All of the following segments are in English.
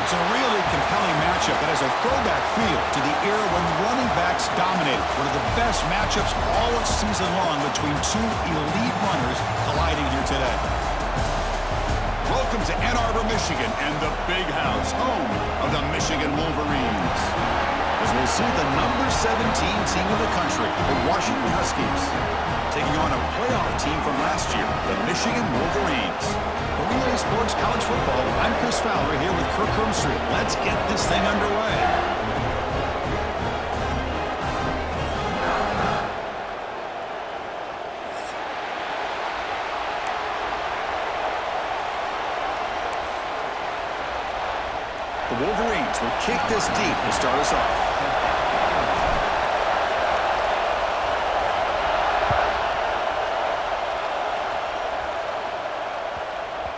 It's a really compelling matchup that has a throwback feel to the era when running backs dominated. One of the best matchups all season long between two elite runners colliding here today. Welcome to Ann Arbor, Michigan, and the Big House, home of the Michigan Wolverines. As we'll see the number 17 team in the country, the Washington Huskies, taking on a playoff team from last year, the Michigan Wolverines. For Relay Sports College Football, I'm Chris Fowler here with Kirk Hermstreet. Let's get this thing underway. The Wolverines will kick this deep to start us off.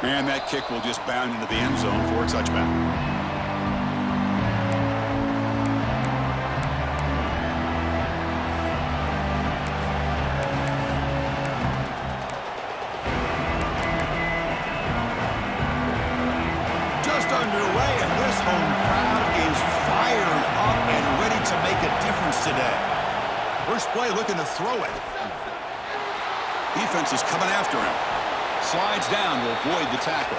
And that kick will just bound into the end zone for a touchback. Just underway, and this home crowd is fired up and ready to make a difference today. First play looking to throw it. Defense is coming after him. Slides down to avoid the tackle.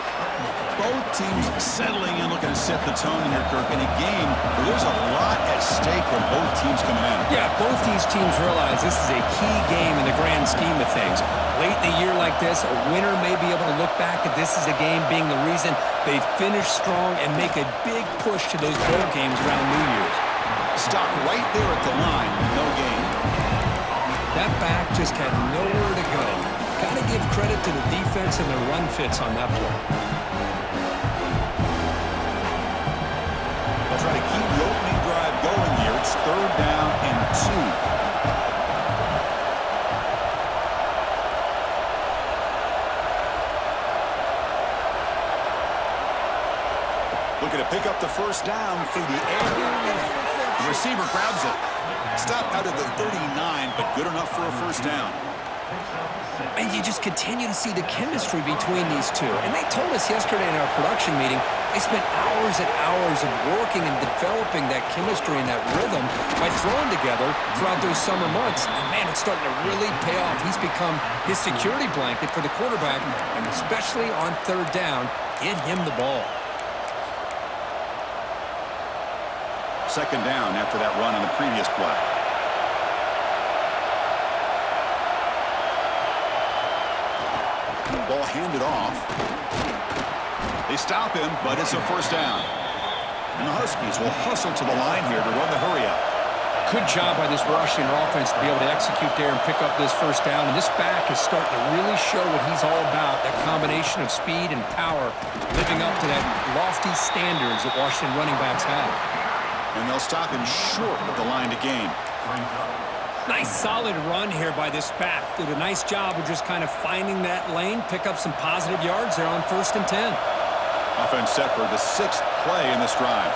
Both teams settling in, looking to set the tone in here, Kirk, in a game where there's a lot at stake for both teams coming in. Yeah, both these teams realize this is a key game in the grand scheme of things. Late in the year like this, a winner may be able to look back at this as a game being the reason they finish strong and make a big push to those bowl games around New Year's. Stop right there at the line. No gain. That back just had nowhere to go. Got to give credit to the defense and their run fits on that play. They'll try to keep the opening drive going here. It's 3rd down and 2. Looking to pick up the first down through the air. The receiver grabs it. Stopped out at the 39, but good enough for a first down. And you just continue to see the chemistry between these two. And they told us yesterday in our production meeting, they spent hours and hours of working and developing that chemistry and that rhythm by throwing together throughout those summer months. And man, it's starting to really pay off. He's become his security blanket for the quarterback, and especially on 3rd down, get him the ball. 2nd down after that run on the previous play. Ball handed off. They stop him, but it's a first down. And the Huskies will hustle to the line here to run the hurry-up. Good job by this Washington offense to be able to execute there and pick up this first down. And this back is starting to really show what he's all about, that combination of speed and power, living up to that lofty standards that Washington running backs have. And they'll stop him short of the line to gain. Nice solid run here by this back. Did a nice job of just kind of finding that lane, pick up some positive yards there on 1st and 10. Offense set for the 6th play in this drive.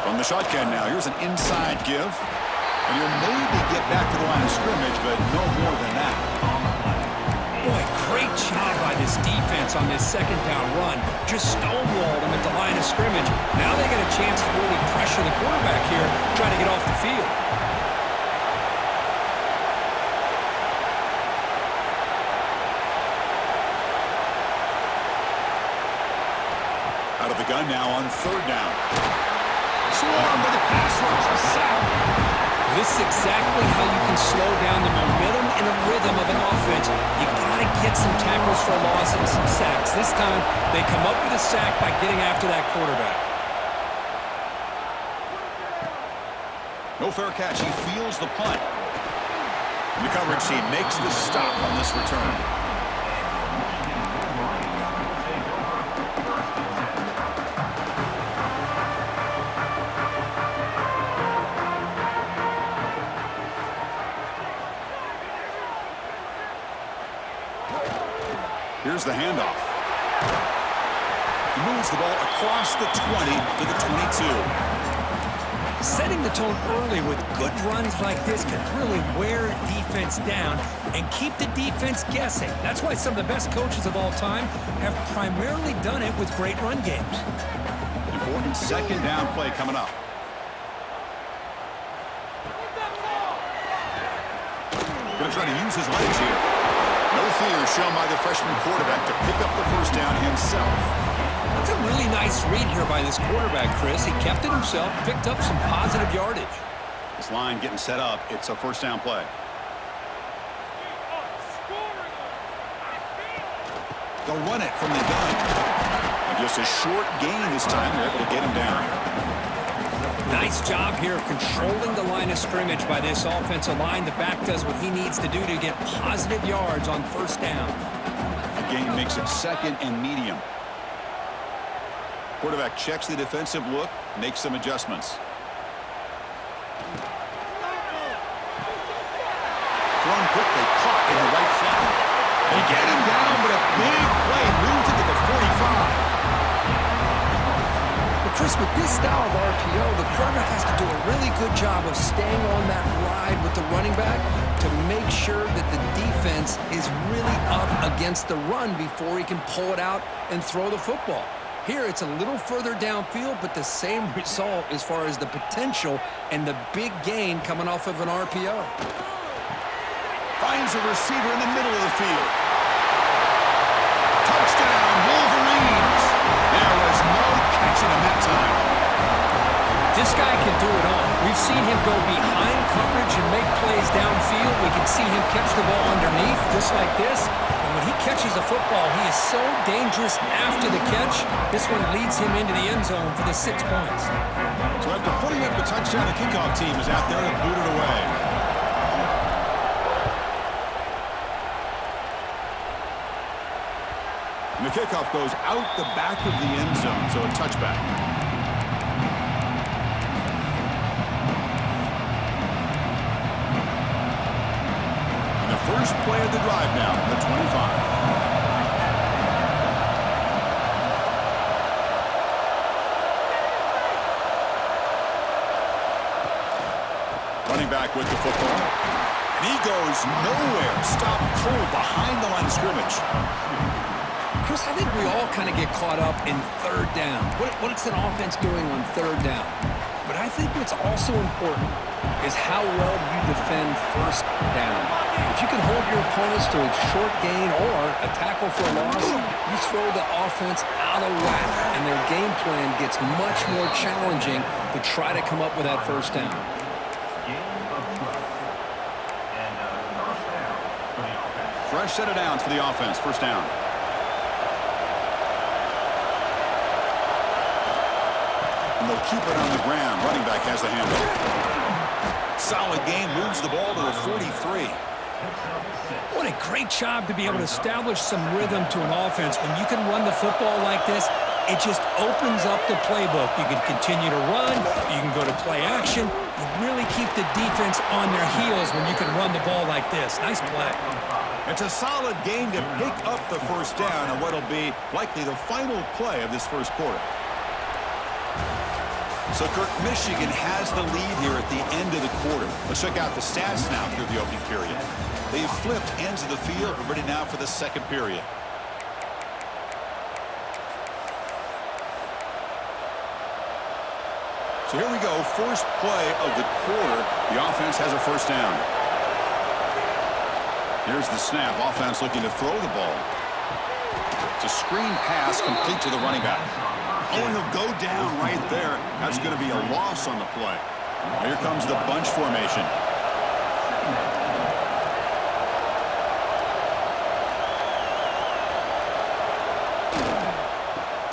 From the shotgun now, here's an inside give. And he'll maybe get back to the line of scrimmage, but no more than that. Boy, great job by this defense on this 2nd down run. Just stonewalled him at the line of scrimmage. Now they get a chance to really pressure the quarterback here, try to get off the field. Out of the gun now on 3rd down. Swarmed by the pass rush, a sack. This is exactly how you can slow down the momentum and the rhythm of an offense. You got to get some tackles for loss and some sacks. This time, they come up with a sack by getting after that quarterback. No fair catch. He feels the punt. In the coverage, he makes the stop on this return. Here's the handoff. He moves the ball across the 20 to the 22. Setting the tone early with good runs like this can really wear defense down and keep the defense guessing. That's why some of the best coaches of all time have primarily done it with great run games. Important second down play coming up. Going to try to use his legs here. No fear shown by the freshman quarterback to pick up the first down himself. That's a really nice read here by this quarterback, Chris. He kept it himself, picked up some positive yardage. This line getting set up. It's a first down play. They'll run it from the gun. And just a short gain this time. They're able to get him down. Nice job here of controlling the line of scrimmage by this offensive line. The back does what he needs to do to get positive yards on first down. The gain makes it second and medium. Quarterback checks the defensive look, makes some adjustments. Thrown quickly, caught in the right flat. They get him down, but a big play moves into the 45. But Chris, with this style of RPO, the quarterback has to do a really good job of staying on that ride with the running back to make sure that the defense is really up against the run before he can pull it out and throw the football. Here, it's a little further downfield, but the same result as far as the potential and the big gain coming off of an RPO. Finds a receiver in the middle of the field. Touchdown, Wolverines. There was no catching him that time. This guy can do it all. We've seen him go behind coverage and make plays downfield. We can see him catch the ball underneath, just like this. And when he catches the football, he is so dangerous after the catch. This one leads him into the end zone for the 6 points. So after putting up the touchdown, the kickoff team is out there to boot it away. And the kickoff goes out the back of the end zone, so a touchback. And the first play of the drive now from the 25. Running back with the football. And he goes nowhere. Stop cold behind the line of scrimmage. Chris, I think we all kind of get caught up in third down. What's an offense doing on third down? But I think what's also important is how well you defend first down. If you can hold your opponents to a short gain or a tackle for a loss, you throw the offense out of whack, and their game plan gets much more challenging to try to come up with that first down. Fresh set of downs for the offense. First down. And they'll keep it on the ground. Running back has the handoff. Solid game. Moves the ball to the 43. What a great job to be able to establish some rhythm to an offense. When you can run the football like this, it just opens up the playbook. You can continue to run. You can go to play action. You really keep the defense on their heels when you can run the ball like this. Nice play. It's a solid game to pick up the first down on what'll be likely the final play of this first quarter. So, Kirk, Michigan has the lead here at the end of the quarter. Let's check out the stats now through the opening period. They've flipped ends of the field. We're ready now for the second period. So here we go. First play of the quarter. The offense has a first down. Here's the snap. Offense looking to throw the ball. It's a screen pass complete to the running back. Oh, and he'll go down right there. That's going to be a loss on the play. Here comes the bunch formation.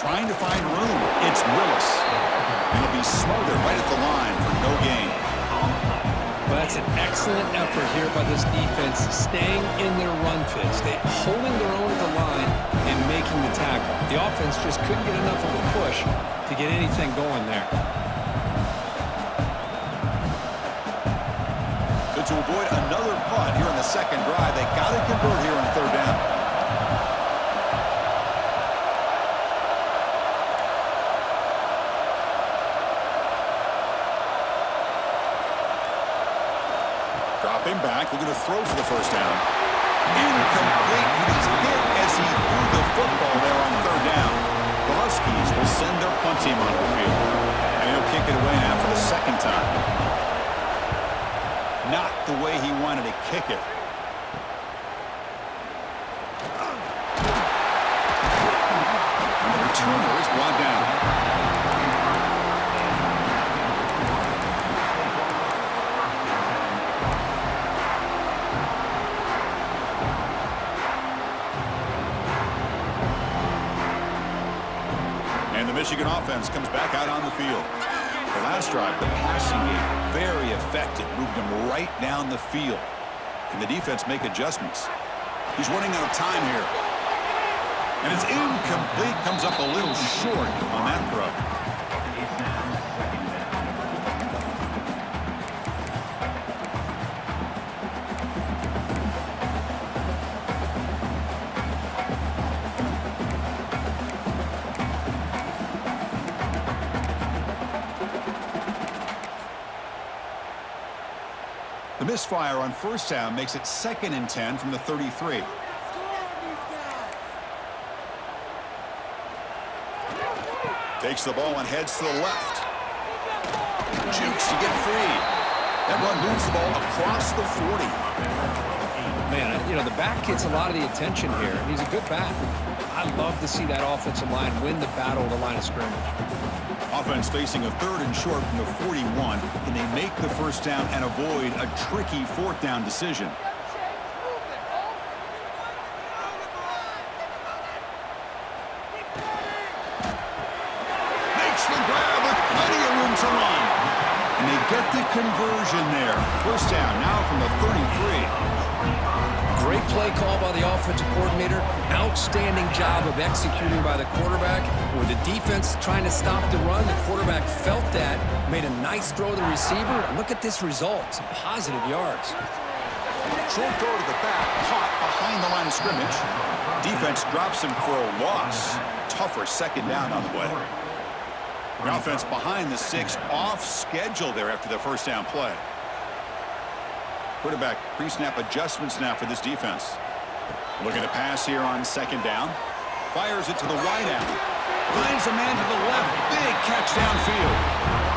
Trying to find room. It's Willis. He'll be smothered right at the line for no gain. Well, that's an excellent effort here by this defense, staying in their run fits. They're holding their own at the line and making the tackle. The offense just couldn't get enough of a push to get anything going there. So to avoid another punt here in the second drive, they got to convert here on third down. back, looking to throw for the first down. Incomplete. He was hit as he threw the football there on third down. The Huskies will send their punt team onto the field. And he'll kick it away now for the second time. Not the way he wanted to kick it. And the returner is brought down. And the Michigan offense comes back out on the field. The last drive, the passing game, very effective. Moved him right down the field. Can the defense make adjustments? He's running out of time here. And it's incomplete. Comes up a little short on that throw. The misfire on first down makes it 2nd and 10 from the 33. Takes the ball and heads to the left. Jukes to get free. That run moves the ball across the 40. Man, you know, the back gets a lot of the attention here, and he's a good back. I love to see that offensive line win the battle of the line of scrimmage. Offense facing a 3rd and short from the 41. Can they make the first down and avoid a tricky 4th down decision? Makes the grab with plenty of room to run. And they get the conversion there. First down now from the 33. Great play call by the offensive coordinator. Outstanding job of executing by the quarterback. With the defense trying to stop the run, the quarterback felt that, made a nice throw to the receiver. And look at this result, some positive yards. Short throw to the back, caught behind the line of scrimmage. Defense drops him for a loss. Tougher second down on the way. The offense behind the 6, off schedule there after the first down play. Quarterback pre-snap adjustments now for this defense. Looking to pass here on second down. Fires it to the wide out. Finds a man to the left. Big catch downfield.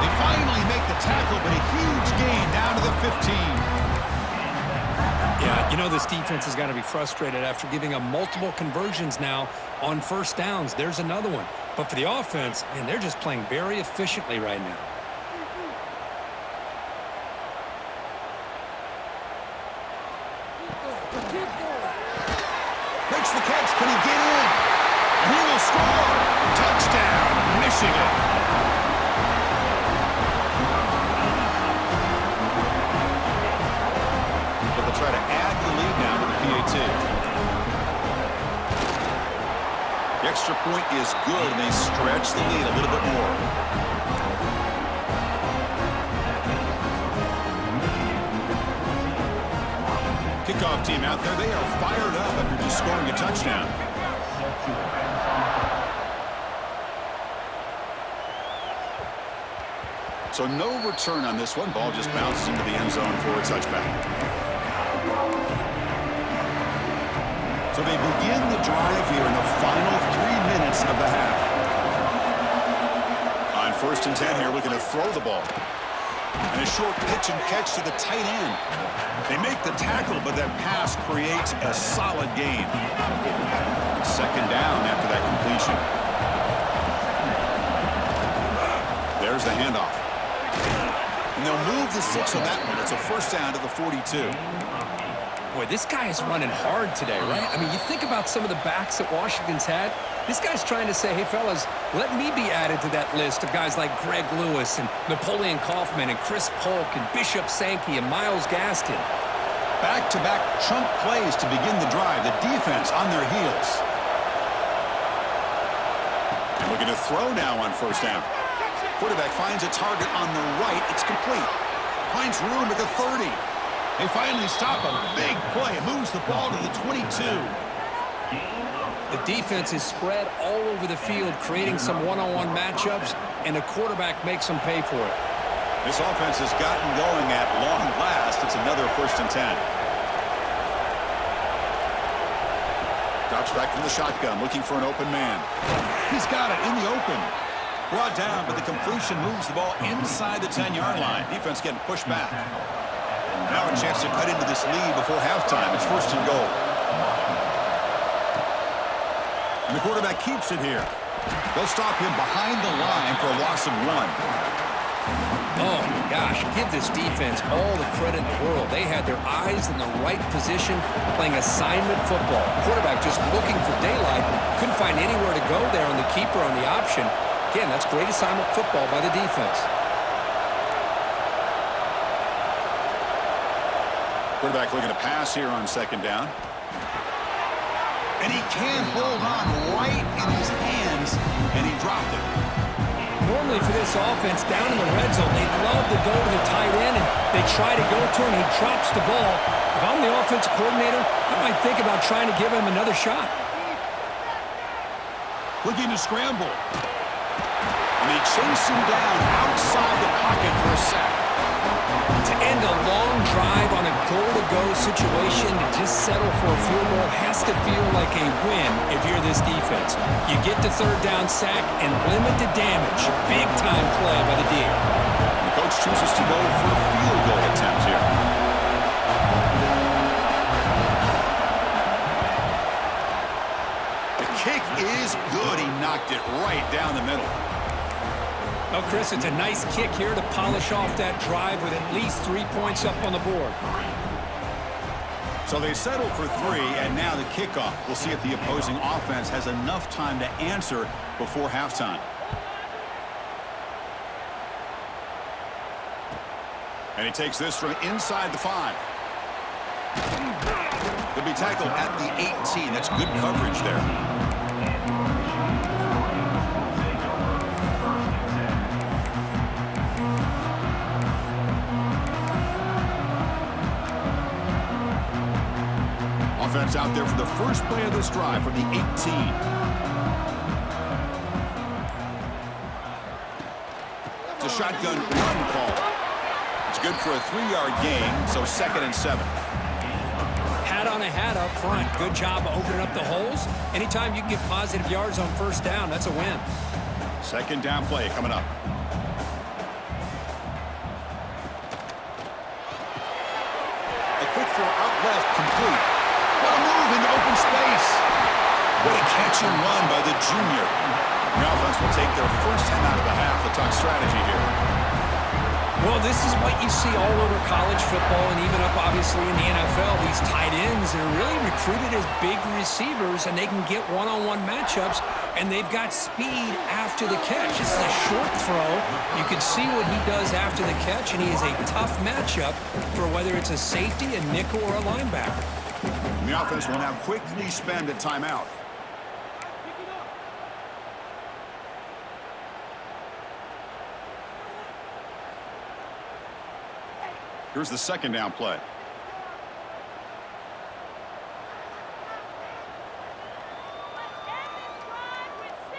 They finally make the tackle, but a huge gain down to the 15. Yeah, you know this defense has got to be frustrated after giving up multiple conversions now on first downs. There's another one. But for the offense, man, they're just playing very efficiently right now. Makes the catch. Can he get in? And he will score. Touchdown, Michigan. So they'll try to add the lead now to the PAT. The extra point is good, and they stretch the lead a little bit more. Kickoff team out there. They are fired up after just scoring a touchdown. So no return on this one. Ball just bounces into the end zone for a touchback. So they begin the drive here in the final 3 minutes of the half. On 1st and 10 here, looking to throw the ball. And a short pitch and catch to the tight end. They make the tackle, but that pass creates a solid gain. Second down after that completion. There's the handoff. And they'll move the 6 on that one. It's a first down to the 42. Boy, this guy is running hard today, right? I mean, you think about some of the backs that Washington's had. This guy's trying to say, hey, fellas, let me be added to that list of guys like Greg Lewis and Napoleon Kaufman and Chris Polk and Bishop Sankey and Myles Gaskin. Back-to-back chunk plays to begin the drive. The defense on their heels. And looking to throw now on first down. Quarterback finds a target on the right. It's complete. Finds room at the 30. They finally stop a big play. It moves the ball to the 22. The defense is spread all over the field, creating some one-on-one matchups, and the quarterback makes them pay for it. This offense has gotten going at long last. It's another 1st and 10. Drops back from the shotgun, looking for an open man. He's got it in the open. Brought down, but the completion moves the ball inside the 10-yard line. Defense getting pushed back. Now a chance to cut into this lead before halftime. It's 1st and goal. And the quarterback keeps it here. They'll stop him behind the line for a loss of 1. Oh, my gosh, give this defense all the credit in the world. They had their eyes in the right position, playing assignment football. Quarterback just looking for daylight. Couldn't find anywhere to go there on the keeper on the option. Again, that's great assignment football by the defense. Quarterback looking to pass here on 2nd down. And he can't hold on right in his hands, and he dropped it. Normally for this offense, down in the red zone, they love to go to the tight end, and they try to go to him. He drops the ball. If I'm the offensive coordinator, I might think about trying to give him another shot. Looking to scramble. And they chase him down outside the pocket for a sack. To end a long drive on a goal-to-go situation, to just settle for a field goal has to feel like a win if you're this defense. You get the 3rd down sack and limit the damage. Big-time play by the D. The coach chooses to go for a field goal attempt here. The kick is good. He knocked it right down the middle. Well, Chris, it's a nice kick here to polish off that drive with at least 3 points up on the board. So they settle for 3, and now the kickoff. We'll see if the opposing offense has enough time to answer before halftime. And he takes this from inside the 5. He'll be tackled at the 18. That's good coverage there. Offense out there for the first play of this drive from the 18. It's a shotgun run call. It's good for a 3-yard gain, so 2nd and 7. Hat on a hat up front. Good job opening up the holes. Anytime you can get positive yards on 1st down, that's a win. 2nd down play coming up. A quick throw out left, complete. What a move into open space. What a catch and run by the junior. The offense will take their first time out of the half to talk strategy here. Well, this is what you see all over college football and even up, obviously, in the NFL. These tight ends are really recruited as big receivers, and they can get one-on-one matchups, and they've got speed after the catch. This is a short throw. You can see what he does after the catch, and he is a tough matchup for whether it's a safety, a nickel, or a linebacker. And the offense will now quickly spend a timeout. Here's the 2nd down play.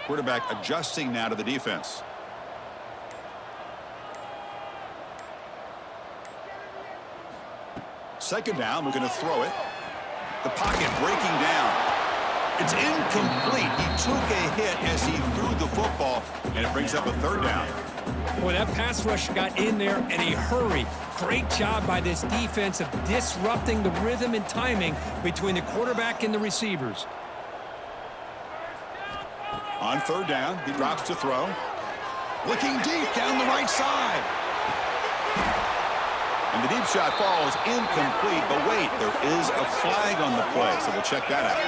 Quarterback adjusting now to the defense. Second down, we're going to throw it. The pocket breaking down. It's incomplete. He took a hit as he threw the football, and it brings up a 3rd down. Boy, that pass rush got in there in a hurry. Great job by this defense of disrupting the rhythm and timing between the quarterback and the receivers. On 3rd down, he drops to throw. Looking deep down the right side. And the deep shot falls incomplete, but wait, there is a flag on the play, so we'll check that out.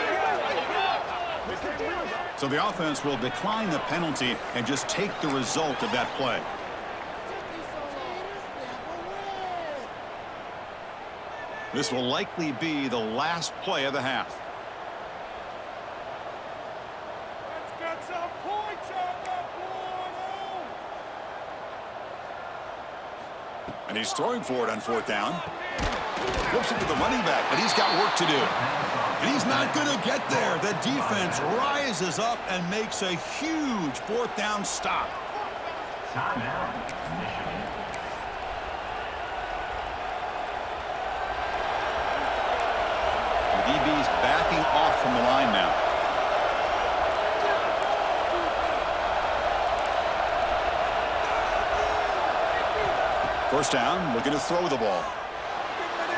So the offense will decline the penalty and just take the result of that play. This will likely be the last play of the half. Let's get some points on the board. And he's throwing for it on 4th down. Flips it to the running back, but he's got work to do. And he's not going to get there. The defense rises up and makes a huge 4th down stop. off from the line now. First down, looking to throw the ball.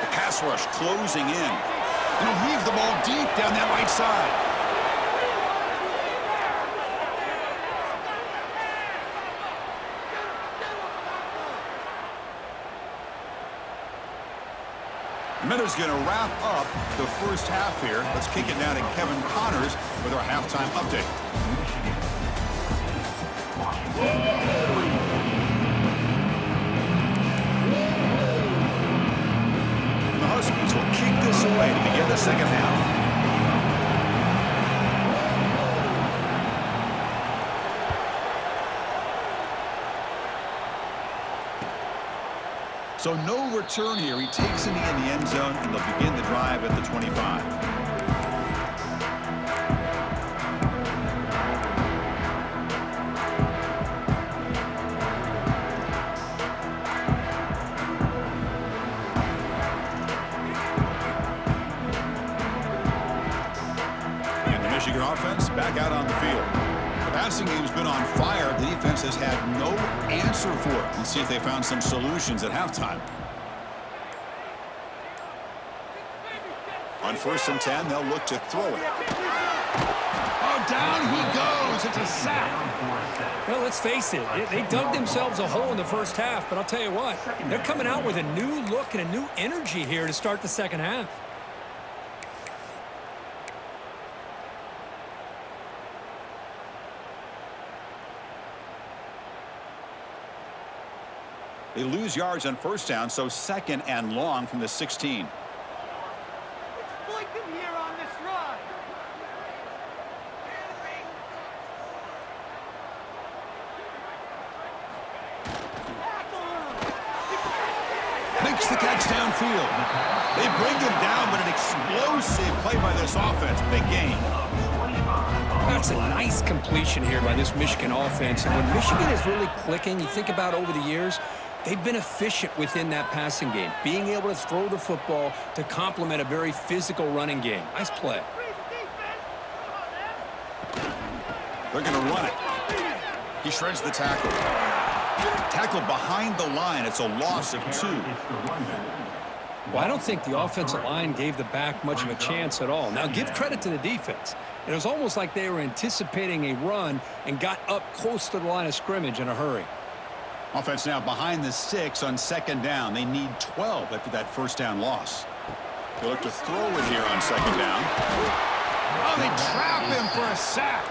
The pass rush closing in. And he'll heave the ball deep down that right side. Miller's going to wrap up the first half here. Let's kick it down to Kevin Connors with our halftime update. The Huskies will kick this away to begin the second half. So no return here. He takes it in the end zone, and they'll begin the drive at the 25. And the Michigan offense back out on the field. The passing game's been on fire. The defense has had no answer for it. Let's see if they found some solutions at halftime. On 1st and 10, they'll look to throw it. Oh, down he goes. It's a sack. Well, let's face it. They dug themselves a hole in the first half, but I'll tell you what, they're coming out with a new look and a new energy here to start the second half. They lose yards on first down, so 2nd and long from the 16. Exploit them here on this run. Makes the catch downfield. They bring him down, but an explosive play by this offense. Big gain. That's a nice completion here by this Michigan offense. And when Michigan is really clicking, you think about over the years, they've been efficient within that passing game, being able to throw the football to complement a very physical running game. Nice play. They're going to run it. He shreds the tackle. Tackle behind the line. It's a loss of 2. Well, I don't think the offensive line gave the back much of a chance at all. Now, give credit to the defense. It was almost like they were anticipating a run and got up close to the line of scrimmage in a hurry. Offense now behind the 6 on 2nd down. They need 12 after that first down loss. They look to throw it here on 2nd down. Oh, they trap him for a sack.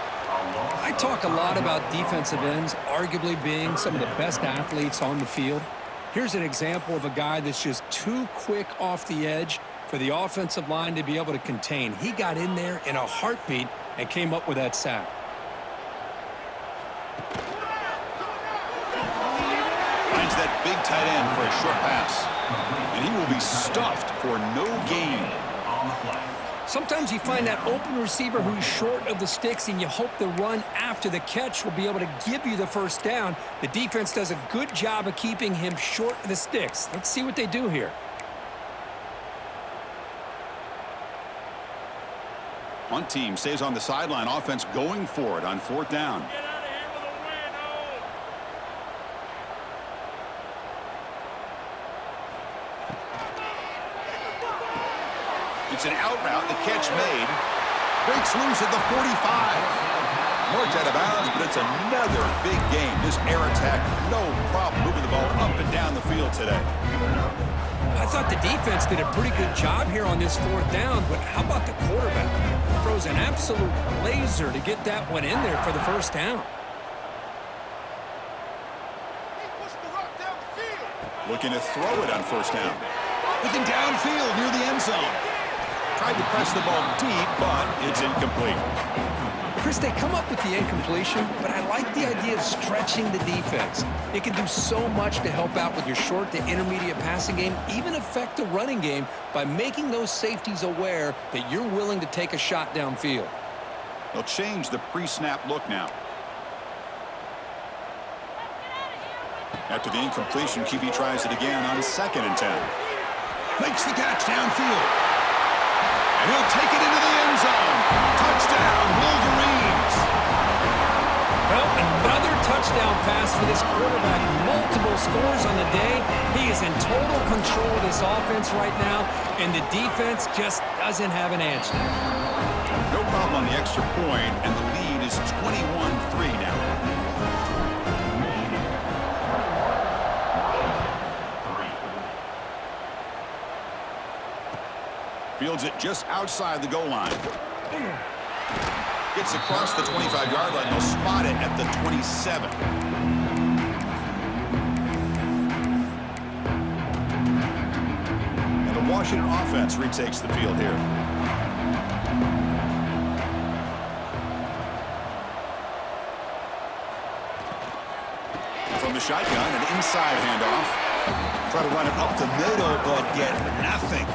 I talk a lot about defensive ends arguably being some of the best athletes on the field. Here's an example of a guy that's just too quick off the edge for the offensive line to be able to contain. He got in there in a heartbeat and came up with that sack. Finds that big tight end for a short pass. And he will be stuffed for no gain. Sometimes you find that open receiver who's short of the sticks, and you hope the run after the catch will be able to give you the first down. The defense does a good job of keeping him short of the sticks. Let's see what they do here. One team stays on the sideline. Offense going for it on 4th down. Get out of here with a win, oh! It's an out route. The catch made. Breaks loose at the 45. Marked out of bounds, but it's another big game. This air attack, no problem moving the ball up and down the field today. I thought the defense did a pretty good job here on this 4th down, but how about the quarterback? Throws an absolute laser to get that one in there for the first down. He pushed the rock down the field. Looking to throw it on 1st down. Looking downfield near the end zone. Tried to press the ball deep, but it's incomplete. Chris, they come up with the incompletion, but I like the idea of stretching the defense. It can do so much to help out with your short to intermediate passing game, even affect the running game by making those safeties aware that you're willing to take a shot downfield. They'll change the pre-snap look now. After the incompletion, QB tries it again on 2nd and 10. Makes the catch downfield. And he'll take it into the end zone. Touchdown, Wolverines. Well, another touchdown pass for this quarterback. Multiple scores on the day. He is in total control of this offense right now, and the defense just doesn't have an answer. No problem on the extra point, and the lead is 21-3 now. Fields it just outside the goal line. Gets across the 25-yard line. They'll spot it at the 27. And the Washington offense retakes the field here. From the shotgun, an inside handoff. Try to run it up the middle, but get nothing.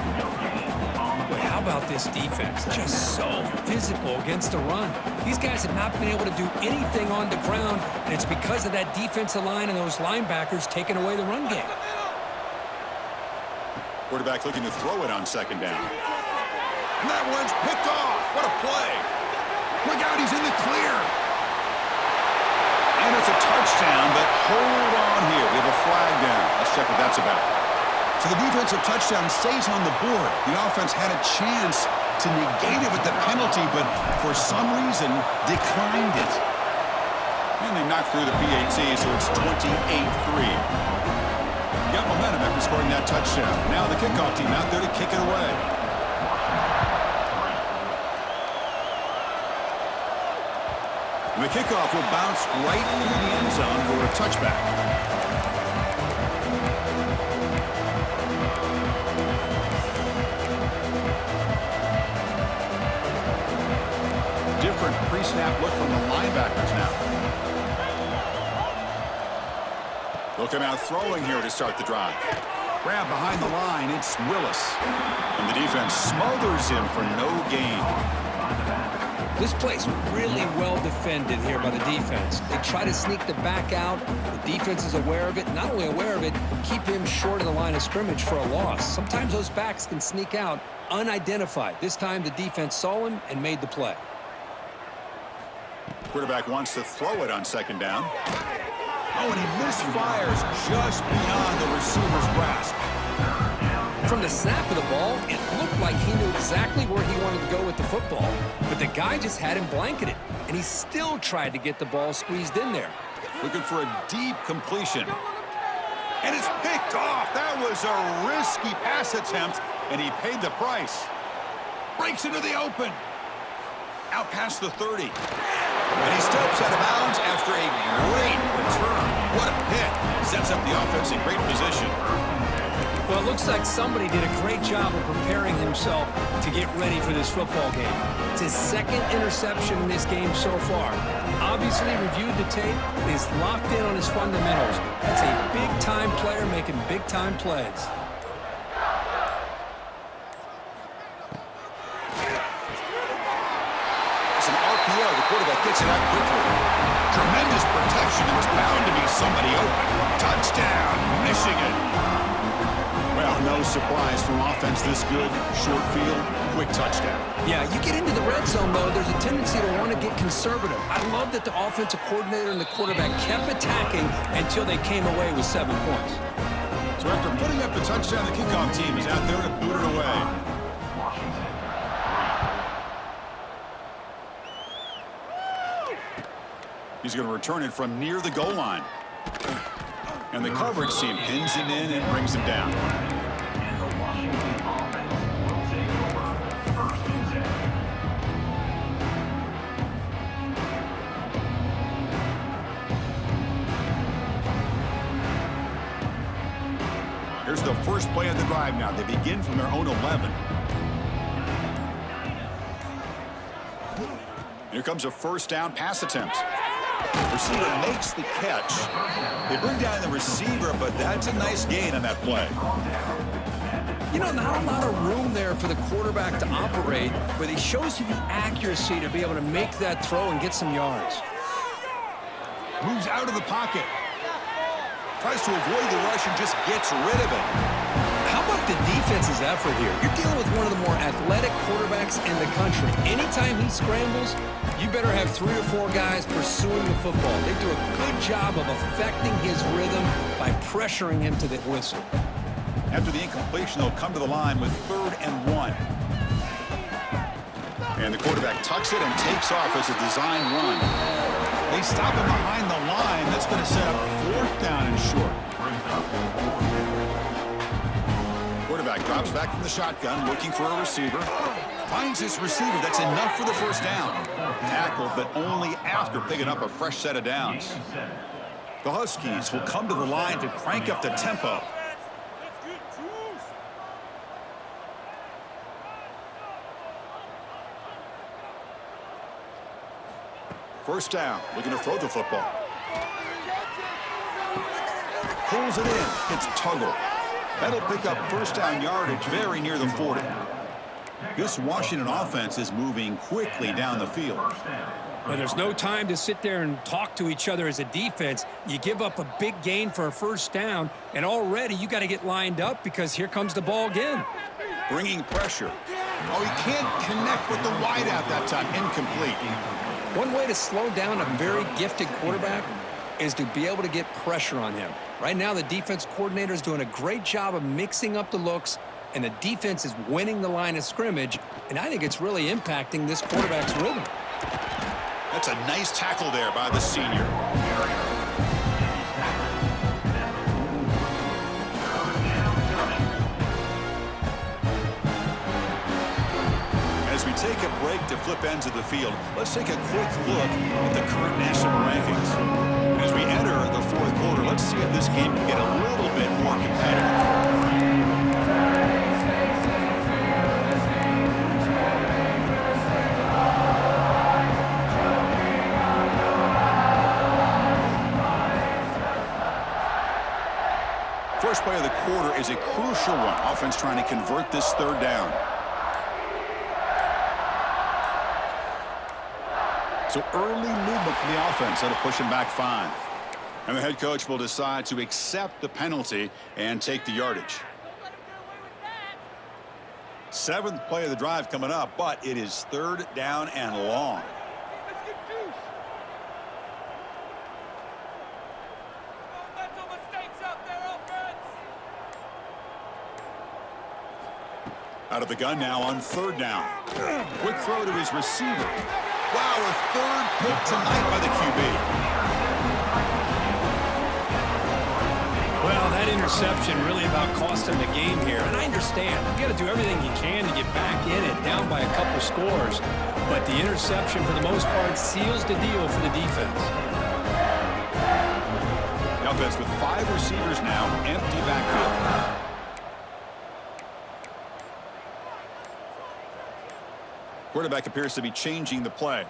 Boy, how about this defense? Just so physical against the run. These guys have not been able to do anything on the ground, and it's because of that defensive line and those linebackers taking away the run game. Quarterback looking to throw it on second down. And that one's picked off. What a play. Look out, he's in the clear. And it's a touchdown, but hold on here. We have a flag down. Let's check what that's about. So the defensive touchdown stays on the board. The offense had a chance to negate it with the penalty, but for some reason declined it. And they knocked through the PAT, so it's 28-3. Got momentum after scoring that touchdown. Now the kickoff team out there to kick it away. And the kickoff will bounce right into the end zone for a touchback. Different pre-snap look from the linebackers now. They'll come out throwing here to start the drive. Grab behind the line, it's Willis. And the defense smothers him for no gain. This play's really well defended here by the defense. They try to sneak the back out. The defense is aware of it. Not only aware of it, keep him short of the line of scrimmage for a loss. Sometimes those backs can sneak out unidentified. This time the defense saw him and made the play. Quarterback wants to throw it on second down. Oh, and he misfires just beyond the receiver's grasp. From the snap of the ball, it looked like he knew exactly where he wanted to go with the football, but the guy just had him blanketed, and he still tried to get the ball squeezed in there. Looking for a deep completion. And it's picked off. That was a risky pass attempt, and he paid the price. Breaks into the open. Out past the 30. And he steps out of bounds after a great return. What a pick. Sets up the offense in great position. Well, it looks like somebody did a great job of preparing himself to get ready for this football game. It's his second interception in this game so far. Obviously reviewed the tape and is locked in on his fundamentals. That's a big-time player making big-time plays. It's an RPO. The quarterback gets it out quickly. Tremendous protection. There was bound to be somebody open. Touchdown, Michigan. Well, no surprise from offense this good. Short field, quick touchdown. Yeah, you get into the red zone, though, there's a tendency to want to get conservative. I love that the offensive coordinator and the quarterback kept attacking until they came away with 7 points. So after putting up the touchdown, the kickoff team is out there to boot it away. He's going to return it from near the goal line. And the coverage team pins him in and brings him down. Here's the first play of the drive now. They begin from their own 11. Here comes a first down pass attempt. Receiver makes the catch. They bring down the receiver, but that's a nice gain on that play. You know, not a lot of room there for the quarterback to operate, but he shows you the accuracy to be able to make that throw and get some yards. Moves out of the pocket. Tries to avoid the rush and just gets rid of it. How about the defense's effort here? You're dealing with one of the more athletic quarterbacks in the country. Anytime he scrambles, you better have 3 or 4 guys pursuing the football. They do a good job of affecting his rhythm by pressuring him to the whistle. After the incompletion, they'll come to the line with 3rd and 1. And the quarterback tucks it and takes off as a design run. They stop him behind the line. That's going to set up 4th down and short. Quarterback drops back from the shotgun, looking for a receiver. Finds his receiver. That's enough for the first down. Tackled, but only after picking up a fresh set of downs. The Huskies will come to the line to crank up the tempo. First down, looking to throw the football. Pulls it in. It's Tuggle. That'll pick up first down yardage very near the 40. This Washington offense is moving quickly down the field. Well, there's no time to sit there and talk to each other as a defense. You give up a big gain for a first down, and already you got to get lined up because here comes the ball again. Bringing pressure. Oh, he can't connect with the wideout that time. Incomplete. One way to slow down a very gifted quarterback is to be able to get pressure on him. Right now, the defense coordinator is doing a great job of mixing up the looks, and the defense is winning the line of scrimmage, and I think it's really impacting this quarterback's rhythm. That's a nice tackle there by the senior. As we take a break to flip ends of the field, let's take a quick look at the current national rankings. As we enter the 4th quarter, let's see if this game can get a little bit more competitive. First play of the quarter is a crucial one. Offense trying to convert this 3rd down. So early movement from the offense that'll push him back 5. And the head coach will decide to accept the penalty and take the yardage. 7th play of the drive coming up, but it is 3rd down and long. Out of the gun now on 3rd down. Quick throw to his receiver. Wow, a 3rd pick tonight by the QB. Well, that interception really about cost him the game here. And I understand. You got to do everything you can to get back in it, down by a couple scores. But the interception, for the most part, seals the deal for the defense. The offense with 5 receivers now, empty backfield. Quarterback appears to be changing the play.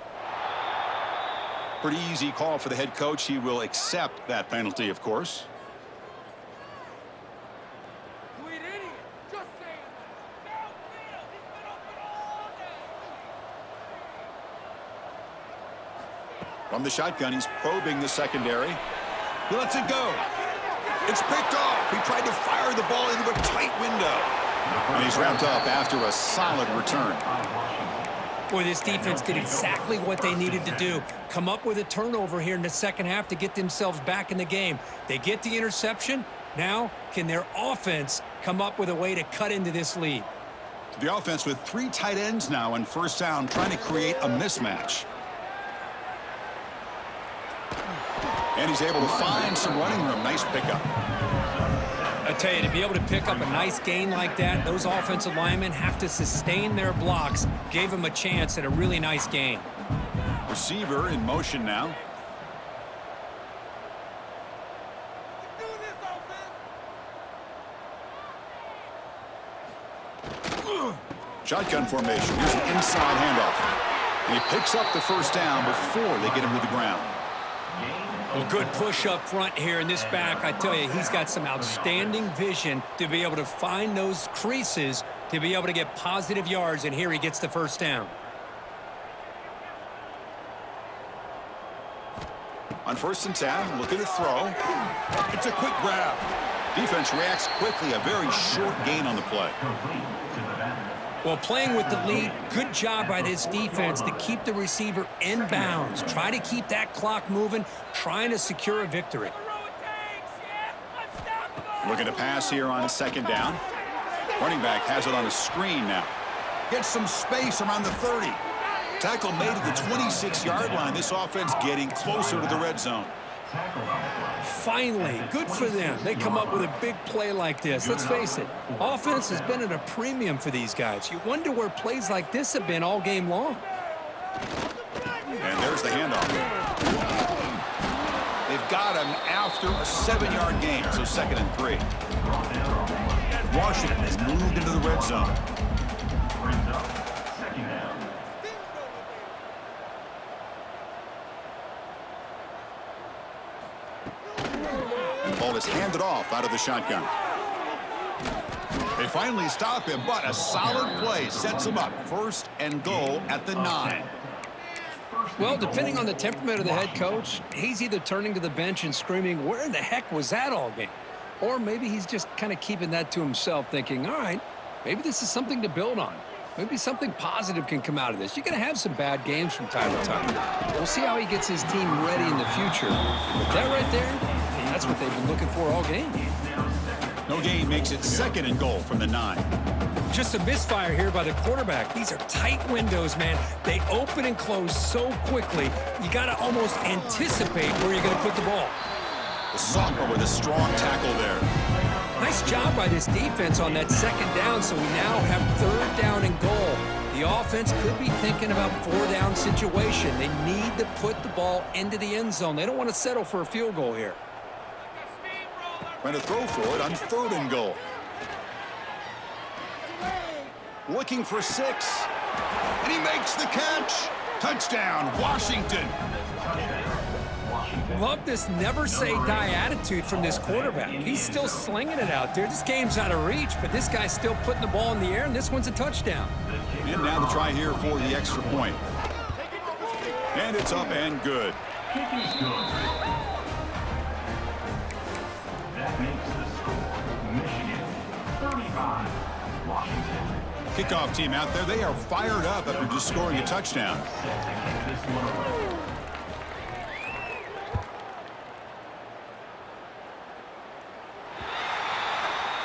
Pretty easy call for the head coach. He will accept that penalty, of course. From the shotgun, he's probing the secondary. He lets it go. It's picked off. He tried to fire the ball into a tight window. And he's wrapped up after a solid return. Boy, this defense did exactly what they needed to do. Come up with a turnover here in the second half to get themselves back in the game. They get the interception. Now, can their offense come up with a way to cut into this lead? The offense with 3 tight ends now on first down, trying to create a mismatch. And he's able to find some running room. Nice pickup. I tell you, to be able to pick up a nice gain like that, those offensive linemen have to sustain their blocks. Gave them a chance at a really nice gain. Receiver in motion now. Shotgun formation. Here's an inside handoff. And he picks up the first down before they get him to the ground. Well, good push up front here in this back. I tell you, he's got some outstanding vision to be able to find those creases to be able to get positive yards, and here he gets the first down. On 1st and 10, looking to throw. It's a quick grab. Defense reacts quickly. A very short gain on the play. Well, playing with the lead, good job by this defense to keep the receiver in bounds. Try to keep that clock moving, trying to secure a victory. Looking to pass here on 2nd down. Running back has it on a screen now. Gets some space around the 30. Tackle made at the 26-yard line. This offense getting closer to the red zone. Finally, good for them. They come up with a big play like this. Let's face it, offense has been at a premium for these guys. You wonder where plays like this have been all game long. And there's the handoff. They've got him after a 7-yard gain, so 2nd and 3. Washington has moved into the red zone. Ball is handed off out of the shotgun. They finally stop him, but a solid play sets him up. 1st and goal at the 9. Well, depending on the temperament of the head coach, he's either turning to the bench and screaming, where in the heck was that all game? Or maybe he's just kind of keeping that to himself, thinking, all right, maybe this is something to build on. Maybe something positive can come out of this. You're going to have some bad games from time to time. We'll see how he gets his team ready in the future. But that right there, that's what they've been looking for all game. No gain makes it 2nd and goal from the 9. Just a misfire here by the quarterback. These are tight windows, man. They open and close so quickly, you got to almost anticipate where you're going to put the ball. The Sophomore with a strong tackle there. Nice job by this defense on that 2nd down, so we now have 3rd down and goal. The offense could be thinking about 4-down situation. They need to put the ball into the end zone. They don't want to settle for a field goal here. Trying to throw for it on 3rd and goal. Looking for 6. And he makes the catch. Touchdown, Washington. Love this never-say-die attitude from this quarterback. He's still slinging it out there. This game's out of reach, but this guy's still putting the ball in the air, and this one's a touchdown. And now the try here for the extra point. And it's up and good. That makes the score Michigan 35, Washington. Kickoff team out there, they are fired up after just scoring a touchdown.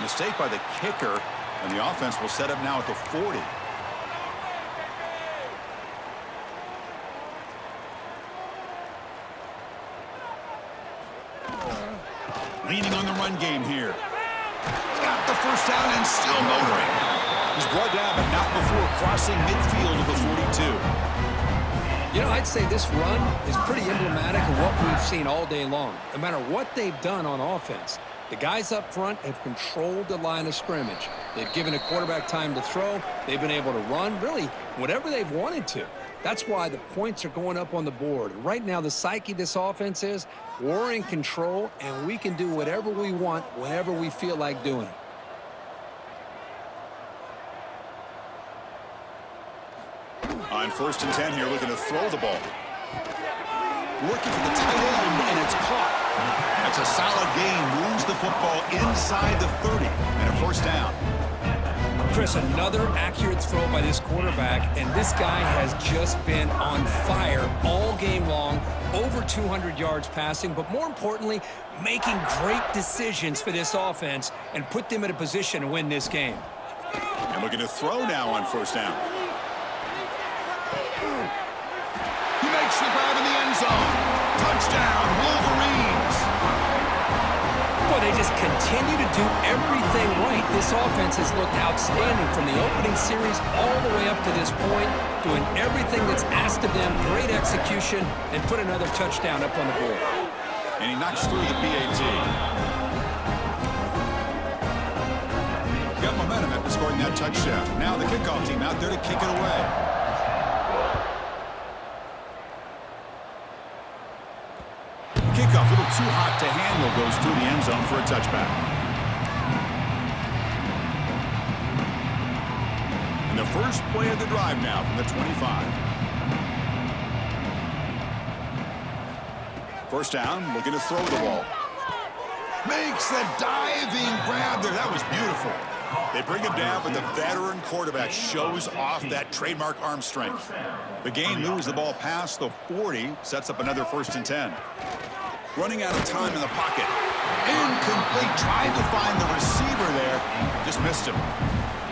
Mistake by the kicker, and the offense will set up now at the 40. Leaning on the run game here. He's got the 1st down and still motoring. He's brought down, but not before crossing midfield of the 42. You know, I'd say this run is pretty emblematic of what we've seen all day long. No matter what they've done on offense, the guys up front have controlled the line of scrimmage. They've given a quarterback time to throw. They've been able to run, really, whatever they've wanted to. That's why the points are going up on the board. Right now, the psyche of this offense is we're in control, and we can do whatever we want whenever we feel like doing it. On 1st and 10 here, looking to throw the ball. Looking for the tight end, and it's caught. That's a solid gain. Moves the football inside the 30, and a 1st down. Chris, another accurate throw by this quarterback, and this guy has just been on fire all game long, over 200 yards passing, but more importantly, making great decisions for this offense and put them in a position to win this game. And looking to throw now on 1st down. He makes the grab in the end zone. Touchdown, Wolverines. Boy, they just continue to do everything right. This offense has looked outstanding from the opening series all the way up to this point, doing everything that's asked of them, great execution, and put another touchdown up on the board. And he knocks through the PAT. Got momentum after scoring that touchdown. Now the kickoff team out there to kick it away. Kickoff, a little too hot to handle, goes through the end zone for a touchback. And the first play of the drive now from the 25. 1st down, looking to throw the ball. Makes the diving grab there. That was beautiful. They bring him down, but the veteran quarterback shows off that trademark arm strength. The gain moves the ball past the 40, sets up another 1st and 10. Running out of time in the pocket. Incomplete. Tried to find the receiver there. Just missed him.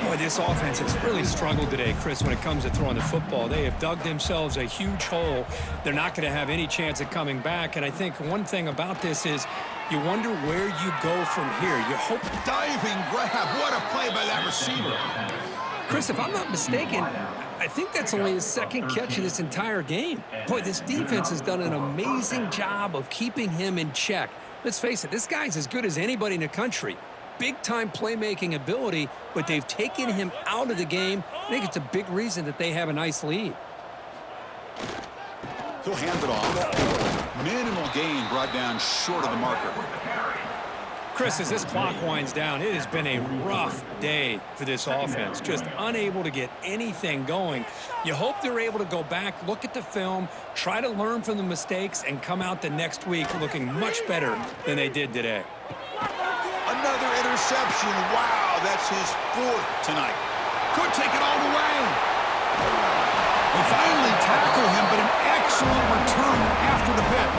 Boy, this offense has really struggled today, Chris, when it comes to throwing the football. They have dug themselves a huge hole. They're not going to have any chance of coming back. And I think one thing about this is you wonder where you go from here. You hope. Diving grab. What a play by that receiver. Chris, if I'm not mistaken, I think that's only his 2nd catch of this entire game. Boy, this defense has done an amazing job of keeping him in check. Let's face it, this guy's as good as anybody in the country. Big-time playmaking ability, but they've taken him out of the game. I think it's a big reason that they have a nice lead. He'll hand it off. Minimal gain brought down short of the marker. Chris, as this clock winds down, it has been a rough day for this offense. Just unable to get anything going. You hope they're able to go back, look at the film, try to learn from the mistakes, and come out the next week looking much better than they did today. Another interception. Wow, that's his 4th tonight. Could take it all the way. They finally tackle him, but an excellent return after the pick.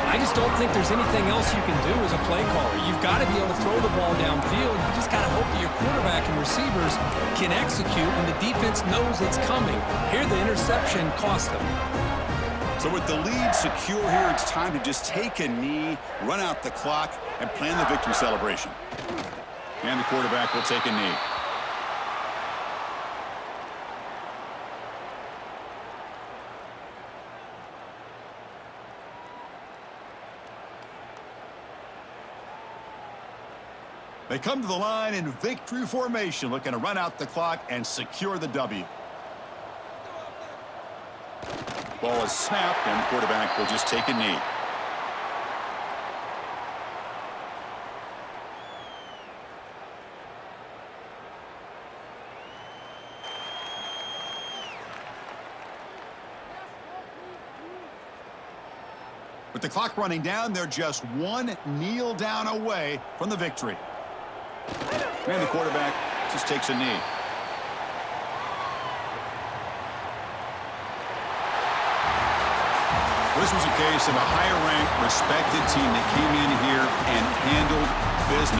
I just don't think there's anything else you can do as a play caller. You've got to be able to throw the ball downfield. You just got to hope that your quarterback and receivers can execute when the defense knows it's coming. Here, the interception cost them. So with the lead secure here, it's time to just take a knee, run out the clock, and plan the victory celebration. And the quarterback will take a knee. They come to the line in victory formation, looking to run out the clock and secure the W. Ball is snapped, and the quarterback will just take a knee. With the clock running down, they're just one kneel down away from the victory. And the quarterback just takes a knee. This was a case of a higher-ranked, respected team that came in here and handled business.